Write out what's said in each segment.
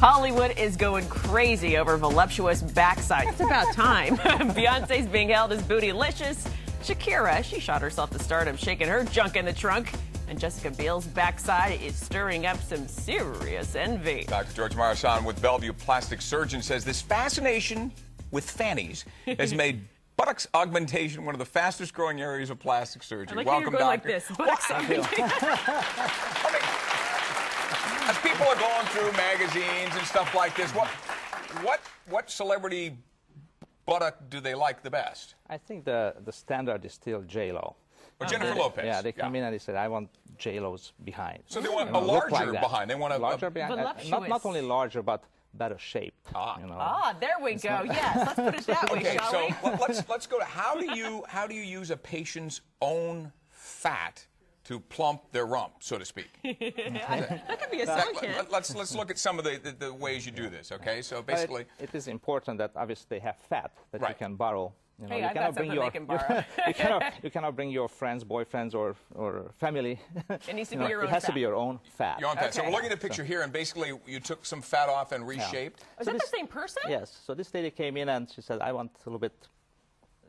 Hollywood is going crazy over voluptuous backside. It's about time. Beyonce's being hailed as bootylicious. Shakira, she shot herself to stardom, shaking her junk in the trunk. And Jessica Biel's backside is stirring up some serious envy. Dr. George Marchand with Bellevue plastic surgeon says this fascination with fannies has made Buttock Augmentation one of the fastest growing areas of plastic surgery. Like Welcome, Doctor. Like this. Buttock Augmentation. As people are going through magazines and stuff like this, what celebrity buttock do they like the best? I think the standard is still J-Lo. Or Jennifer Lopez. Yeah, they come in and they said, I want J-Lo's behind. So they want a larger like behind. They want a larger behind. Not only larger, but better shaped. You know. There we go. Yes, let's put it that way, okay, shall so we? let's go to how do you use a patient's own fat to plump their rump, so to speak? That could be a silicon. Let's look at some of the ways you do this. Okay, so basically, it is important that obviously they have fat that you can borrow. You know, hey, you I've got something they can borrow. you cannot bring your friends, boyfriends, or family. It needs to be your own It has fat. to be your own fat. Your own fat. So we're looking at a picture here, and basically you took some fat off and reshaped. Yeah. Is that the same person? Yes. So this lady came in and she said, I want a little bit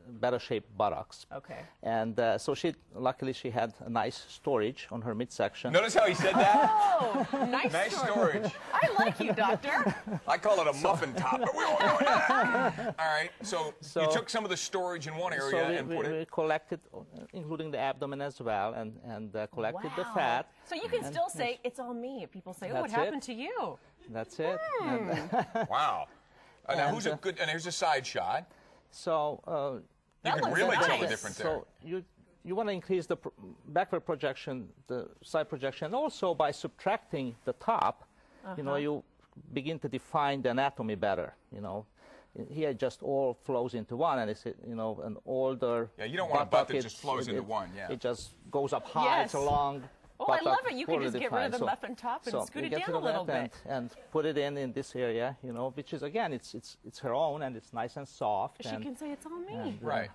better shaped buttocks. Okay. And so luckily she had a nice storage on her midsection. Notice how he said that? Oh, nice storage. I like you, doctor. I call it a muffin top, but we won't go into that. All right. So you took some of the storage in one area and put it. We collected, including the abdomen as well, and collected the fat. So you can still say it's all me. If people say, "Oh, what happened to you?" That's it. Wow. Now who's a good? And here's a side shot. So. You can really tell the difference there. So you want to increase the backward projection, the side projection, and also by subtracting the top, you know, you begin to define the anatomy better. You know, here it just all flows into one, and it's an older. Yeah, you don't want a butt that just flows into one. Yeah. It just goes up high. It's a long. Oh, I love it. You can just get rid of the muffin top and scoot it down a little bit. And put it in this area, you know, which is, again, it's her own, and it's nice and soft. She can say it's all me. And, right.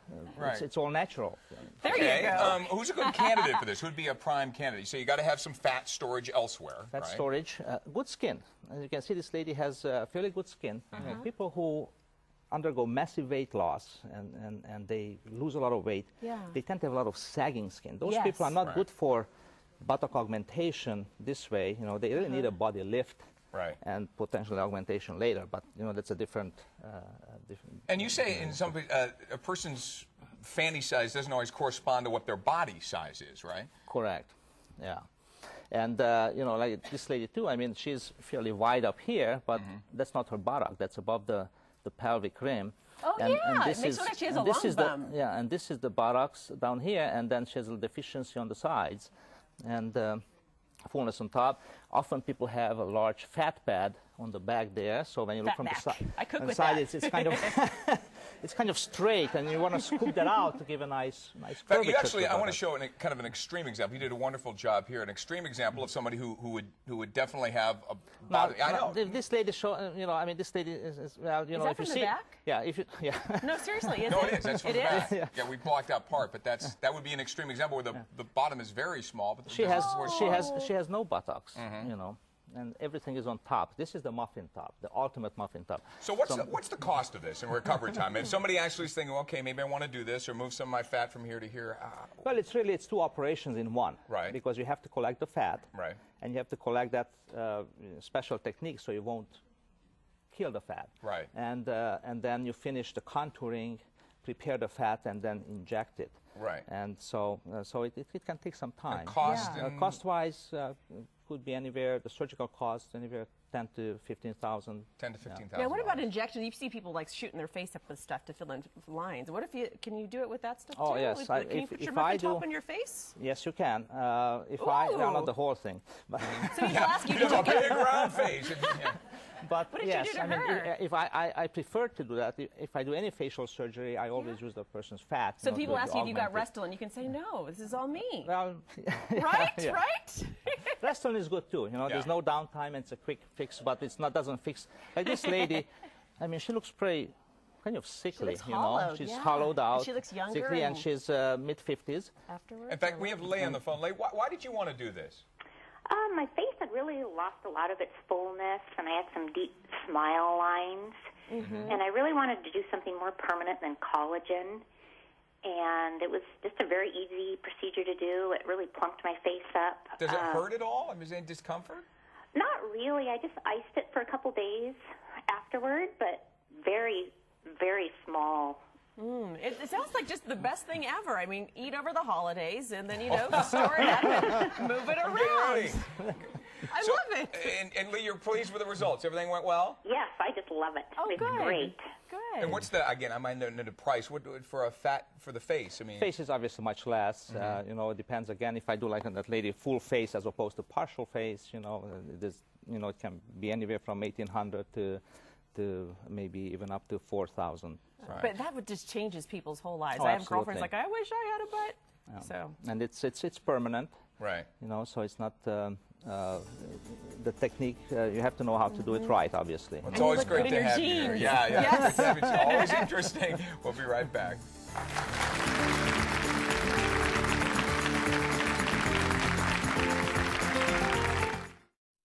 It's all natural. There you go. Who's a good candidate for this? Who'd be a prime candidate? So you got to have some fat storage elsewhere. Fat storage, good skin. As you can see, this lady has fairly good skin. People who undergo massive weight loss and they lose a lot of weight, they tend to have a lot of sagging skin. Those people are not good for buttock augmentation this way. You know, they really need a body lift and potentially augmentation later, but you know, that's a different and you say in some a person's fanny size doesn't always correspond to what their body size is, right? Correct. Yeah. And you know, like this lady too, I mean, she's fairly wide up here, but that's not her buttock. That's above the pelvic rim. Oh, and it makes it look like she has a long bum. Yeah, and this is the buttocks down here, and then she has a deficiency on the sides. And fullness on top. Often people have a large fat pad on the back there, so when you look from the side, it's kind of straight, and you want to scoop that out to give a nice curvature. Actually, I want to show kind of an extreme example. You did a wonderful job here. An extreme example of somebody who would definitely have a body. I know. This lady you know, I mean, this lady is well, you know, if you see. Yeah, if you, No, seriously, is no, it? it is. That's from the back. Yeah, we blocked that part, but that would be an extreme example where the bottom is very small, but she has no buttocks, you know. And everything is on top. This is the muffin top, the ultimate muffin top. So what's the cost of this in recovery time? If somebody actually is thinking, okay, maybe I want to do this or move some of my fat from here to here. Well, it's two operations in one. Right. Because you have to collect the fat. Right. And you have to collect that special technique so you won't kill the fat. Right. And then you finish the contouring, prepare the fat, and then inject it. Right. And so it can take some time. And cost? Cost-wise, could be anywhere, the surgical cost, anywhere 10 to 15,000. 10 to 15,000. Yeah, what about injection? You see people like shooting their face up with stuff to fill in lines. What if can you do it with that stuff too? Oh, yes. Can you put your muffin top on your face? Yes, you can. Well, not the whole thing. But so people ask you to do a big round face. But what did yes, you do to I mean, her? if I prefer to do that. If I do any facial surgery, I always use the person's fat. So people ask you if you got Restylane, you can say no. This is all me. Well, right, right. Restylane is good too. You know, there's no downtime. It's a quick fix, but doesn't fix. Like this lady, I mean, she looks pretty kind of sickly. She looks she's hollowed out. And she looks younger. Sickly, and she's mid-50s. Afterwards. In fact, we have Leigh on the phone. Leigh, why did you want to do this? My face had really really lost a lot of its fullness, and I had some deep smile lines. And I really wanted to do something more permanent than collagen. And it was just a very easy procedure to do. It really plumped my face up. Does it hurt at all? I mean, is there any discomfort? Not really. I just iced it for a couple days afterward, but very, very small. It sounds like just the best thing ever. I mean, eat over the holidays and then, you know, store it up and move it around. I love it. And Lee, you're pleased with the results? Everything went well? Yes, I just love it. Oh, it's good. Great. Good. And what's the, again, I might know the price, what for the face? I mean, face is obviously much less. You know, it depends, again, if I do like on that lady full face as opposed to partial face, you know, it can be anywhere from $1,800 to maybe even up to $4,000. Right. But that would just changes people's whole lives. Oh, I have absolutely. girlfriends like, I wish I had a butt. Yeah. So. And it's permanent. Right. You know, so it's not the technique. You have to know how to do it right, obviously. Well, it's always great to have you here. Jeans. Yeah, yeah. Yes. It's always interesting. We'll be right back.